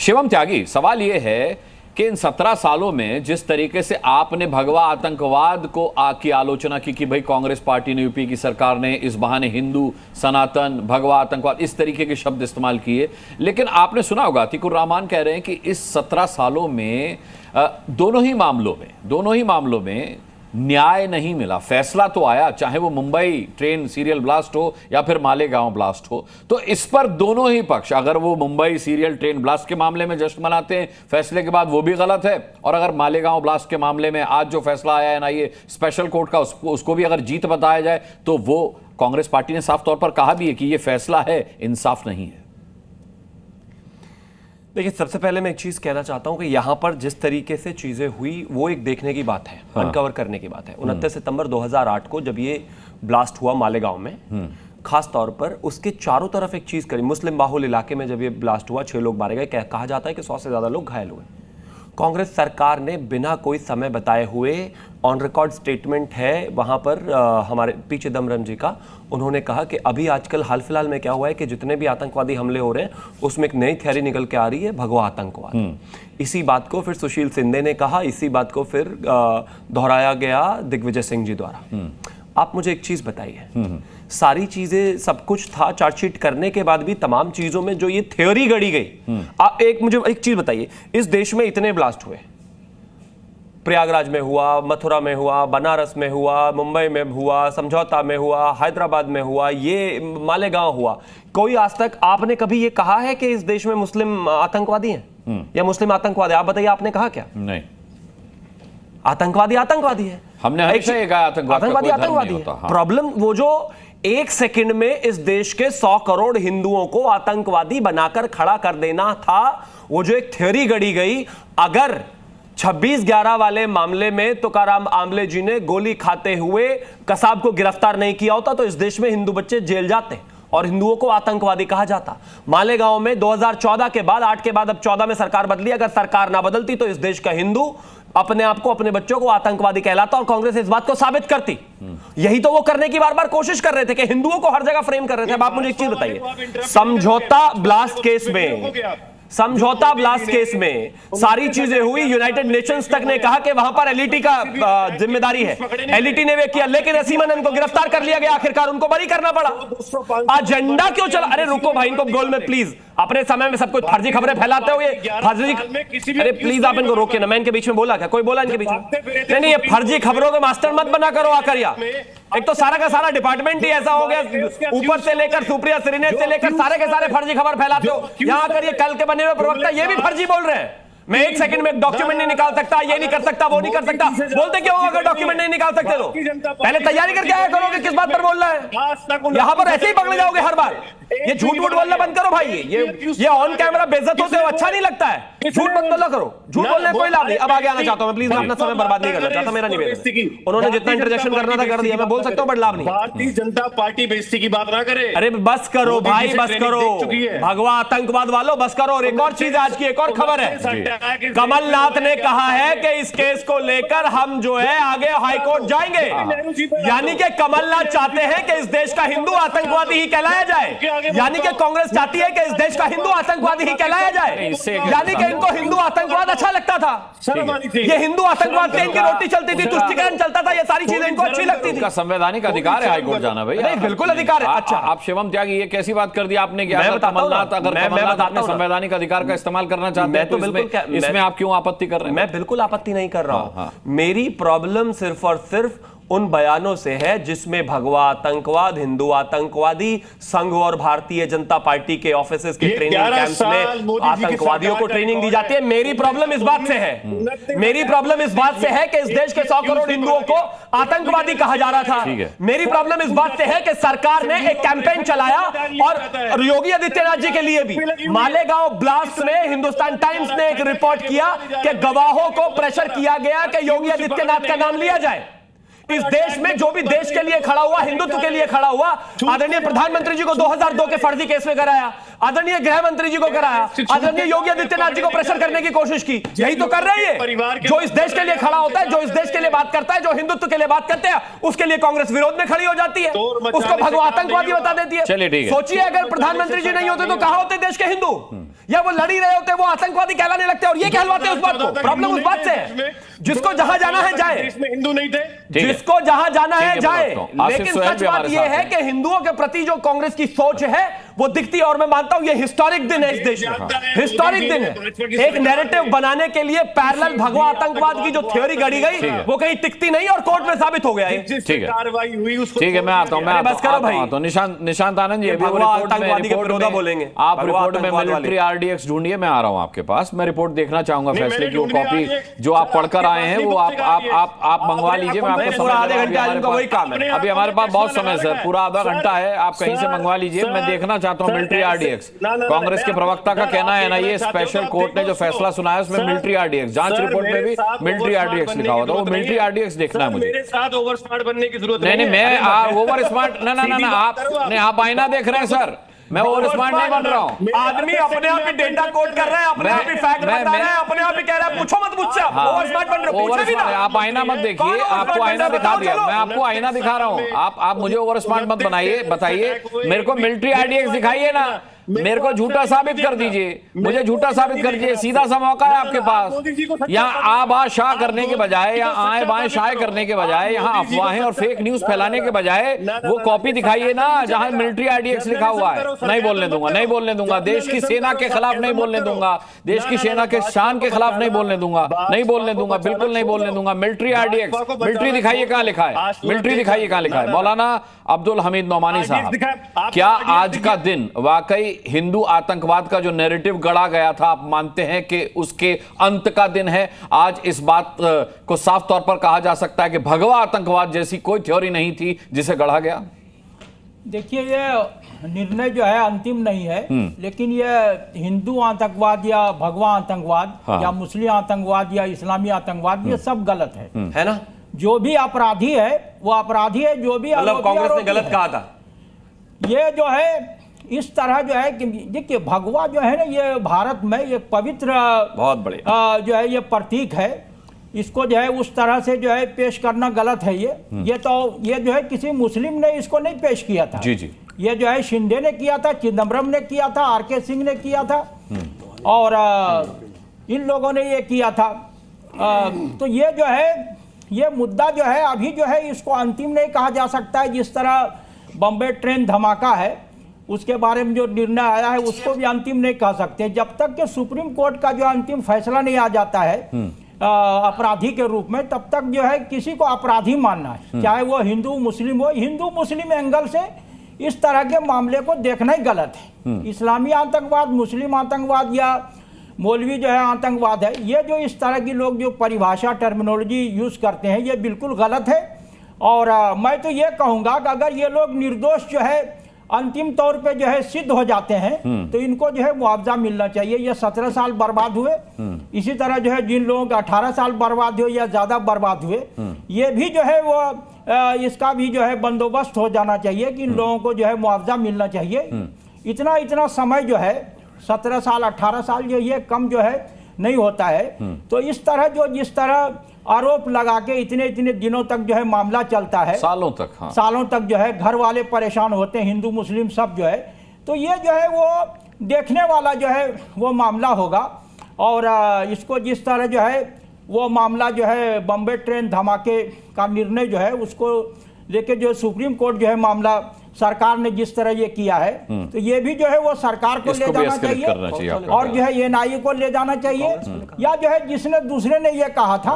शिवम त्यागी, सवाल यह है कि इन 17 सालों में जिस तरीके से आपने भगवा आतंकवाद को की आलोचना की भाई कांग्रेस पार्टी ने, यूपी की सरकार ने इस बहाने हिंदू, सनातन, भगवा आतंकवाद इस तरीके के शब्द इस्तेमाल किए, लेकिन आपने सुना होगा अतीकुर रहमान कह रहे हैं कि इस 17 सालों में दोनों ही मामलों में न्याय नहीं मिला। फैसला तो आया, चाहे वो मुंबई ट्रेन सीरियल ब्लास्ट हो या फिर मालेगांव ब्लास्ट हो, तो इस पर दोनों ही पक्ष, अगर वो मुंबई सीरियल ट्रेन ब्लास्ट के मामले में जश्न मनाते हैं फैसले के बाद, वो भी गलत है, और अगर मालेगांव ब्लास्ट के मामले में आज जो फैसला आया है एनआईए स्पेशल कोर्ट का, उसको भी अगर जीत बताया जाए, तो वो कांग्रेस पार्टी ने साफ तौर पर कहा भी है कि ये फैसला है, इंसाफ नहीं है। देखिए, सबसे पहले मैं एक चीज कहना चाहता हूं कि यहां पर जिस तरीके से चीजें हुई वो एक देखने की बात है, अनकवर करने की बात है। 29 सितंबर 2008 को जब ये ब्लास्ट हुआ मालेगांव में, खास तौर पर उसके चारों तरफ एक चीज करी। मुस्लिम बाहुल इलाके में जब ये ब्लास्ट हुआ 6 लोग मारे गए, कहा जाता है कि 100 से ज्यादा लोग घायल हुए। कांग्रेस सरकार ने बिना कोई समय बताए हुए, ऑन रिकॉर्ड स्टेटमेंट है वहां पर हमारे पी चिदम्बरम जी का, उन्होंने कहा कि अभी आजकल हाल फिलहाल में क्या हुआ है कि जितने भी आतंकवादी हमले हो रहे हैं उसमें एक नई थ्योरी निकल के आ रही है, भगवा आतंकवाद। इसी बात को फिर सुशील शिंदे ने कहा, इसी बात को फिर दोहराया गया दिग्विजय सिंह जी द्वारा। आप मुझे एक चीज बताइए, सारी चीजें सब कुछ था, चार्जशीट करने के बाद भी तमाम चीजों में जो ये थ्योरी गढ़ी गई, आप मुझे एक चीज बताइए, इस देश में इतने ब्लास्ट हुए, प्रयागराज में हुआ, मथुरा में हुआ, बनारस में हुआ, मुंबई में हुआ, समझौता में हुआ, हैदराबाद में हुआ, ये मालेगांव हुआ, कोई आज तक आपने कभी ये कहा है कि इस देश में मुस्लिम आतंकवादी हैं या मुस्लिम आतंकवादी? आप बताइए, आपने कहा क्या? नहीं। आतंकवादी आतंकवादी है, हमने हमेशा ये कहा आतंकवादी है। प्रॉब्लम वो जो एक सेकंड में इस देश के 100 करोड़ हिंदुओं को आतंकवादी बनाकर खड़ा कर देना था, वो जो एक थ्योरी गढ़ी गई। अगर 26/11 वाले मामले में तुकाराम आमले जी ने गोली खाते हुए कसाब को गिरफ्तार नहीं किया होता तो इस देश में हिंदू बच्चे जेल जाते और हिंदुओं को आतंकवादी कहा जाता। मालेगांव में 2014 के बाद, 8 के बाद अब 14 में सरकार बदली, अगर सरकार ना बदलती तो इस देश का हिंदू अपने आप को, अपने बच्चों को आतंकवादी कहलाता और कांग्रेस इस बात को साबित करती। यही तो वो करने की बार बार कोशिश कर रहे थे कि हिंदुओं को हर जगह फ्रेम कर रहे थे। अब आप मुझे एक चीज बताइए, समझौता ब्लास्ट केस में सारी चीजें हुई, यूनाइटेड नेशंस तक ने कहा कि वहां पर एलईटी का जिम्मेदारी है, एलईटी ने वे किया, लेकिन असीमन को गिरफ्तार कर लिया गया, आखिरकार उनको बरी करना पड़ा। एजेंडा क्यों चला? अरे रुको भाई, इनको गोल में प्लीज, अपने समय में सब कुछ फर्जी खबरें फैलाते हुए अरे प्लीज आप इनको रोके ना, मैं इनके बीच में बोला क्या? कोई बोला इनके बीच में? नहीं, ये फर्जी खबरों के मास्टर मत बना करो आकर। एक तो सारा का सारा डिपार्टमेंट ही ऐसा हो गया, ऊपर से लेकर सुप्रिया श्रीनेत से लेकर सारे के सारे फर्जी खबर फैलाते हो। यहां आकर ये कल के बने हुए प्रवक्ता ये भी फर्जी बोल रहे हैं। मैं एक सेकंड में एक डॉक्यूमेंट नहीं निकाल सकता, ये नहीं कर सकता, वो नहीं कर सकता। बोलते क्यों अगर डॉक्यूमेंट नहीं निकाल सकते तो? पहले तैयारी करके आया करोगे किस बात पर बोल रहा है। यहां पर ऐसे ही पकड़ जाओगे हर बार। ये झूठ बोलना बंद करो भाई, ये ऑन कैमरा बेइज्जत होते हो, अच्छा नहीं लगता है। झूठ बंद बोला करो, झूठ बोलने कोई लाभ नहीं। अब आगे आना चाहता हूं मैं, प्लीज, मैं अपना समय बर्बाद नहीं करना चाहता, मेरा निवेदन। उन्होंने जितना इंटरजेक्शन करना था कर दिया, मैं बोल सकता हूं बट लाभ नहीं। भारतीय जनता पार्टी बेइज्जती की बात ना करे। अरे बस करो भाई, बस करो, भगवा आतंकवाद वालों बस करो। और एक और चीज, आज की एक और खबर है, कमलनाथ ने कहा है कि इस केस को लेकर हम जो है आगे हाईकोर्ट जाएंगे। यानी कि कमलनाथ चाहते हैं कि इस देश का हिंदू आतंकवादी ही कहलाया जाए, यानी कि कांग्रेस चाहती है कि इस देश का हिंदू आतंकवादी ही कहलाया जाए, यानी कि इनको हिंदू आतंकवाद अच्छा लगता था। ये हिंदू आतंकवाद से इनकी रोटी चलती थी, तुष्टिकरण चलता था, ये सारी चीजें इनको अच्छी लगती थी। संवैधानिक अधिकार है हाईकोर्ट जाना भाई, नहीं बिल्कुल अधिकार है। अच्छा, आप शिवम त्यागी, ये कैसी बात कर दी आपने कि कमलनाथ अगर संवैधानिक अधिकार का इस्तेमाल करना चाहते हैं तो इसमें आप क्यों आपत्ति कर रहे हैं? मैं बिल्कुल आपत्ति नहीं कर रहा हूं। मेरी प्रॉब्लम सिर्फ और सिर्फ उन बयानों से है जिसमें भगवा आतंकवाद, हिंदू आतंकवादी, संघ और भारतीय जनता पार्टी के ऑफिसेज के ट्रेनिंग कैंप्स में आतंकवादियों को ट्रेनिंग दी जाती है। मेरी प्रॉब्लम इस बात से है, मेरी प्रॉब्लम इस बात से है कि इस देश के 100 करोड़ हिंदुओं को आतंकवादी कहा जा रहा था। मेरी प्रॉब्लम इस बात से है कि सरकार ने एक कैंपेन चलाया और योगी आदित्यनाथ जी के लिए भी। मालेगांव ब्लास्ट में हिंदुस्तान टाइम्स ने एक रिपोर्ट किया कि गवाहों को प्रेशर किया गया कि योगी आदित्यनाथ का नाम लिया जाए। इस देश में जो भी देश के लिए खड़ा हुआ, हिंदुत्व के लिए खड़ा हुआ, आदरणीय प्रधानमंत्री जी को 2002 के फर्जी केस में कराया, आदरणीय गृह मंत्री जी को कराया, आदरणीय योगी आदित्यनाथ जी को प्रेशर करने की कोशिश की। यही तो कर रही है। जो इस देश के लिए खड़ा होता है, जो इस देश के लिए बात करता है, जो हिंदुत्व के लिए बात करते हैं, उसके लिए कांग्रेस विरोध में खड़ी हो जाती है, उसको भगवा आतंकवादी बता देती है। चलिए ठीक है। सोचिए अगर प्रधानमंत्री जी नहीं होते तो कहां होते देश के हिंदू, या वो लड़ी रहे होते वो आतंकवादी कहलाने लगते और ये कहलवाते उस बात को। प्रॉब्लम उस बात से है, जिसको जहां जाना है जाए, इसमें हिंदू नहीं थे, जिसको जहां जाना है जाए। लेकिन सोहेल सच भी बात हमारे यह साथ है हैं। कि हिंदुओं के प्रति जो कांग्रेस की सोच है वो दिखती है, और मैं मानता हूं ये हिस्टोरिक दिन है इस देश में, हिस्टोरिक दिन है। एक नैरेटिव बनाने के लिए पैरेलल भगवा आतंकवाद की जो थ्योरी गढ़ी गई वो कहीं टिकती नहीं और कोर्ट में साबित हो गया है। ठीक है, कार्रवाई हुई उसको ठीक है, मैं आता हूं, मैं बस करो भाई। तो निशांत आनंद जी, भगवा आतंकवादी के विरोधा बोलेंगे, आप भगवा रिपोर्ट में आतंकवाद मिलिट्री आरडीएक्स ढूंढिए, मैं आ रहा हूं आपके पास। मैं रिपोर्ट देखना चाहूंगा, नहीं, फैसले मैंने की वो ढूंढ लिया कॉपी ये। जो आप पढ़कर आए हैं वो आप मंगवा लीजिए। मैं आपको पूरा आधे समय घंटे आज उनका वही काम है। अभी हमारे पास बहुत समय सर, पूरा आधा घंटा है, आप कहीं से मंगवा लीजिए। मैं देखना चाहता हूं मिलिट्री आरडीएक्स। कांग्रेस के प्रवक्ता का कहना है एनआईए स्पेशल कोर्ट ने जो फैसला सुनाया उसमें मिलिट्री आरडीएक्स, जांच रिपोर्ट में भी मिलिट्री आरडीएक्स लिखा हुआ था, वो मिलिट्री आरडीएक्स देखना है मुझे। मेरे साथ ओवर स्मार्ट बनने की जरूरत नहीं, मैं ओवर स्मार्ट ना आप आईना देख रहे हैं सर, मैं ओवर स्मार्ट नहीं बन रहा हूं। आदमी अपने आप ही डेटा कोड कर रहा है, अपने आप ही फैक्ट बता रहा है, अपने आप ही कह रहा है पूछो मत मुझसे, ओवर स्मार्ट बन रहे हो, पूछे भी ना। आप आईना मत देखिए, आपको आईना दिखा दिया, मैं आपको आईना दिखा रहा हूं। आप मुझे ओवर स्मार्ट मत बनाइए, बताइए मेरे को मिलिट्री आरडीएक्स दिखाइए ना, मेरे को झूठा साबित कर दीजिए, मुझे झूठा साबित कर दीजिए। सीधा सा मौका है आपके पास। यहाँ आ बा शाह करने के बजाय, यहाँ आए बाएं शाये करने के बजाय, यहाँ अफवाहें और फेक न्यूज फैलाने के बजाय वो कॉपी दिखाइए ना जहां मिलिट्री आरडीएक्स लिखा हुआ है। नहीं बोलने दूंगा, नहीं बोलने दूंगा, देश की सेना के खिलाफ नहीं बोलने दूंगा, देश की सेना के शान के खिलाफ नहीं बोलने दूंगा, नहीं बोलने दूंगा, बिल्कुल नहीं बोलने दूंगा। मिलिट्री आरडीएक्स, मिलिट्री दिखाइए कहां लिखा है, मिलिट्री दिखाइए कहां लिखा है। मौलाना अब्दुल हमीद नौमानी साहब, क्या आज का दिन वाकई हिंदू आतंकवाद का जो नैरेटिव गढ़ा गया था, आप मानते हैं कि उसके अंत का दिन है? आज इस बात को साफ तौर पर कहा जा सकता है कि भगवा आतंकवाद जैसी कोई थ्योरी नहीं थी जिसे गढ़ा गया? देखिए, ये निर्णय जो है अंतिम नहीं है, लेकिन ये हिंदू आतंकवाद या भगवा आतंकवाद या मुस्लिम आतंकवाद या इस्लामी आतंकवाद, ये सब गलत है ना? जो भी अपराधी है वो अपराधी है, जो भी मतलब कांग्रेस ने गलत कहा था। ये जो है इस तरह जो है कि देखिए, भगवा जो है ना, ये भारत में एक पवित्र बहुत बढ़िया जो है ये प्रतीक है। इसको जो है उस तरह से जो है पेश करना गलत है। ये जो है किसी मुस्लिम ने इसको नहीं पेश किया था। जी जी, ये जो है शिंदे ने किया था, चिदम्बरम ने किया था, आरके सिंह ने किया था, और इन लोगों ने ये किया था। तो ये जो है ये मुद्दा जो है अभी जो है इसको अंतिम नहीं कहा जा सकता है। जिस तरह बॉम्बे ट्रेन धमाका है उसके बारे में जो निर्णय आया है उसको भी अंतिम नहीं कह सकते जब तक कि सुप्रीम कोर्ट का जो अंतिम फैसला नहीं आ जाता है अपराधी के रूप में, तब तक जो है किसी को अपराधी मानना है, चाहे वो हिंदू मुस्लिम हो। हिंदू मुस्लिम एंगल से इस तरह के मामले को देखना ही गलत है। इस्लामी आतंकवाद, मुस्लिम आतंकवाद या मौलवी जो है आतंकवाद है, ये जो इस तरह की लोग जो परिभाषा टर्मिनोलॉजी यूज करते हैं ये बिल्कुल गलत है। और मैं तो ये कहूँगा कि अगर ये लोग निर्दोष जो है अंतिम तौर पे जो है सिद्ध हो जाते हैं तो इनको जो है मुआवजा मिलना चाहिए। ये 17 साल बर्बाद हुए, इसी तरह जो है जिन लोगों के 18 साल बर्बाद हुए या ज्यादा बर्बाद हुए, ये भी जो है वो इसका भी जो है बंदोबस्त हो जाना चाहिए कि इन लोगों को जो है मुआवजा मिलना चाहिए। इतना समय जो है 17 साल 18 साल जो ये कम जो है नहीं होता है। तो इस तरह जो जिस तरह आरोप लगा के इतने दिनों तक जो है मामला चलता है, सालों तक, हाँ, सालों तक जो है घर वाले परेशान होते हैं, हिंदू मुस्लिम सब जो है, तो ये जो है वो देखने वाला जो है वो मामला होगा। और इसको जिस तरह जो है वो मामला जो है बॉम्बे ट्रेन धमाके का निर्णय जो है उसको लेके जो सुप्रीम कोर्ट जो है मामला सरकार ने जिस तरह ये किया है, तो ये भी जो है वो सरकार को ले जाना चाहिए और जो है एनआईए को ले जाना चाहिए, या जो है जिसने दूसरे ने ये कहा था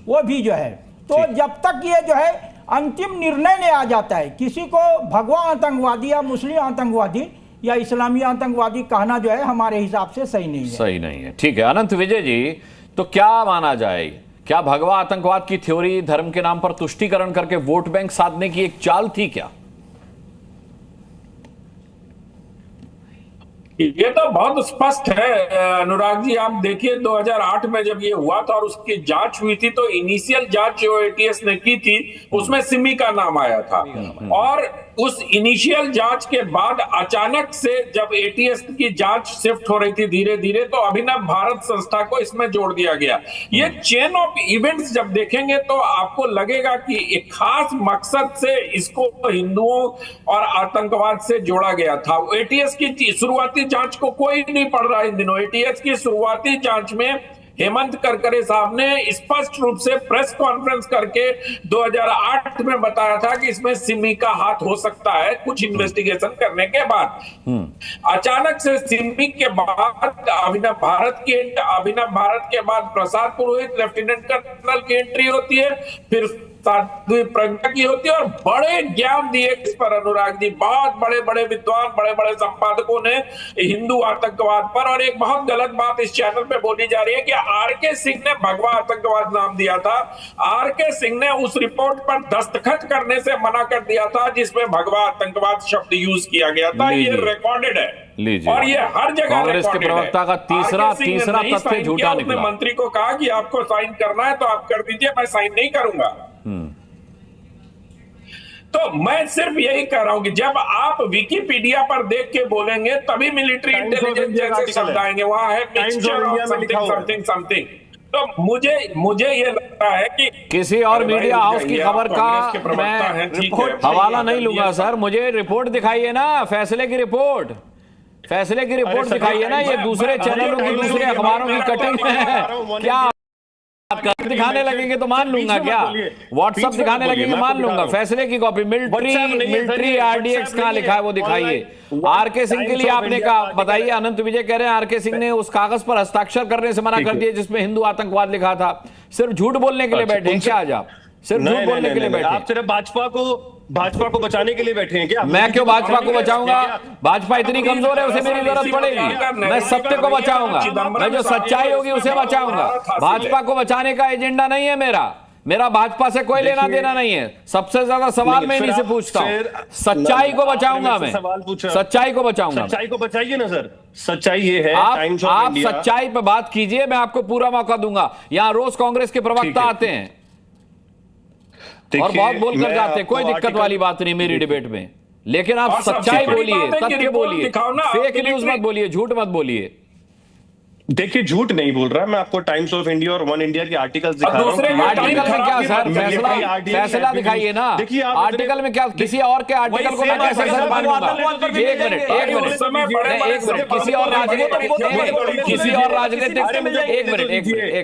वो भी जो है। तो जब तक ये जो है अंतिम निर्णय नहीं आ जाता है, किसी को भगवा आतंकवादी या मुस्लिम आतंकवादी या इस्लामी आतंकवादी कहना जो है हमारे हिसाब से सही नहीं है। सही नहीं है। ठीक है अनंत विजय जी, तो क्या माना जाए, क्या भगवा आतंकवाद की थ्योरी धर्म के नाम पर तुष्टीकरण करके वोट बैंक साधने की एक चाल थी क्या? ये तो बहुत स्पष्ट है अनुराग जी। आप देखिए 2008 में जब ये हुआ था और उसकी जांच हुई थी, तो इनिशियल जांच जो एटीएस ने की थी उसमें सिमी का नाम आया था। और उस इनिशियल जांच के बाद अचानक से जब एटीएस की जांच शिफ्ट हो रही थी धीरे धीरे, तो अभिनव भारत संस्था को इसमें जोड़ दिया गया। ये चेन ऑफ इवेंट्स जब देखेंगे तो आपको लगेगा कि एक खास मकसद से इसको हिंदुओं और आतंकवाद से जोड़ा गया था। एटीएस की शुरुआती जांच को कोई नहीं पढ़ रहा इन दिनों। एटीएस की शुरुआती जांच में हेमंत करकरे साहब ने स्पष्ट रूप से प्रेस कॉन्फ्रेंस करके 2008 में बताया था कि इसमें सिमी का हाथ हो सकता है कुछ इन्वेस्टिगेशन करने के बाद। अचानक से सिमी के बाद अभिनव भारत के बाद प्रसाद पुरोहित लेफ्टिनेंट कर्नल की एंट्री होती है, फिर साध्वी प्रज्ञा की होती है, और बड़े ज्ञान दिए इस पर अनुराग जी। बहुत बड़े बड़े विद्वान, बड़े बड़े संपादकों ने हिंदू आतंकवाद पर, और एक बहुत गलत बात इस चैनल पे बोली जा रही है कि आरके सिंह ने भगवा आतंकवाद नाम दिया था। आरके सिंह ने उस रिपोर्ट पर दस्तखत करने से मना कर दिया था जिसमें भगवा आतंकवाद शब्द यूज किया गया था। ये रिकॉर्डेड है और ये हर जगह कांग्रेस के प्रवक्ता का तीसरा तथ्य झूठा निकला। मंत्री को कहा कि आपको साइन करना है तो आप कर दीजिए, मैं साइन नहीं करूंगा। तो मैं सिर्फ यही कह रहा हूं कि जब आप विकिपीडिया पर देख के बोलेंगे तभी मिलिट्री इंटेलिजेंस जैसे शब्द आएंगे। वहां है मिक्सचर ऑफ समथिंग समथिंग। तो मुझे ये लगता है कि किसी और मीडिया हाउस की खबर का मैं हवाला नहीं लूंगा सर। मुझे रिपोर्ट दिखाइए ना, फैसले की रिपोर्ट दिखाइए ना। ये दूसरे चैनलों की, दूसरे अखबारों की कटिंग है क्या? दिखाने लगेंगे तो मान लूंगा क्या? व्हाट्सएप दिखाने लगेंगे मान लूंगा। फैसले की कॉपी मिलिट्री आरडीएक्स कहां लिखा है वो दिखाइए। आरके सिंह के लिए आपने कहा, बताइए। अनंत विजय कह रहे हैं आरके सिंह ने उस कागज पर हस्ताक्षर करने से मना कर दिया जिसमें हिंदू आतंकवाद लिखा था। सिर्फ झूठ बोलने के लिए बैठे हैं क्या आज आप? सिर्फ झूठ बोलने के लिए बैठे? आप सिर्फ भाजपा को बचाने के लिए बैठे हैं क्या? मैं क्यों भाजपा को बचाऊंगा? भाजपा इतनी कमजोर है, उसे मेरी जरूरत पड़ेगी। मैं सत्य को बचाऊंगा, मैं जो सच्चाई होगी उसे बचाऊंगा। भाजपा को बचाने का एजेंडा नहीं है मेरा भाजपा से कोई लेना देना नहीं है। सबसे ज्यादा सवाल मैं इन्हीं से पूछता हूं। सच्चाई को बचाऊंगा मैं, सच्चाई को बचाऊंगा। सच्चाई को बचाइए ना सर। सच्चाई ये है, आप सच्चाई पे बात कीजिए, मैं आपको पूरा मौका दूंगा। यहां रोज कांग्रेस के प्रवक्ता आते हैं और बहुत बोलकर जाते हैं, कोई दिक्कत वाली बात नहीं मेरी डिबेट में। लेकिन आप सच्चाई बोलिए, तथ्य बोलिए, फेक न्यूज मत बोलिए, झूठ मत बोलिए। देखिए झूठ नहीं बोल रहा मैं, आपको टाइम्स ऑफ इंडिया और वन इंडिया के आर्टिकल्स दिखा रहा हूं। आर्टिकल में क्या सर? फैसला दिखाइए ना। देखिए आर्टिकल में क्या? किसी और के आर्टिकल को मैं कैसे सर मानूंगा? एक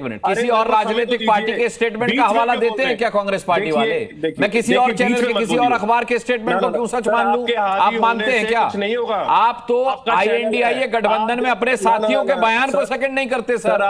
मिनट, किसी और राजनीतिक पार्टी के स्टेटमेंट का हवाला देते हैं क्या कांग्रेस पार्टी वाले? मैं किसी और चैनल के, किसी और अखबार के स्टेटमेंट को क्यों सच मान लूं? आप मानते हैं क्या? आप तो INDIA गठबंधन में अपने साथियों के बयान को सेकंड नहीं करते सर।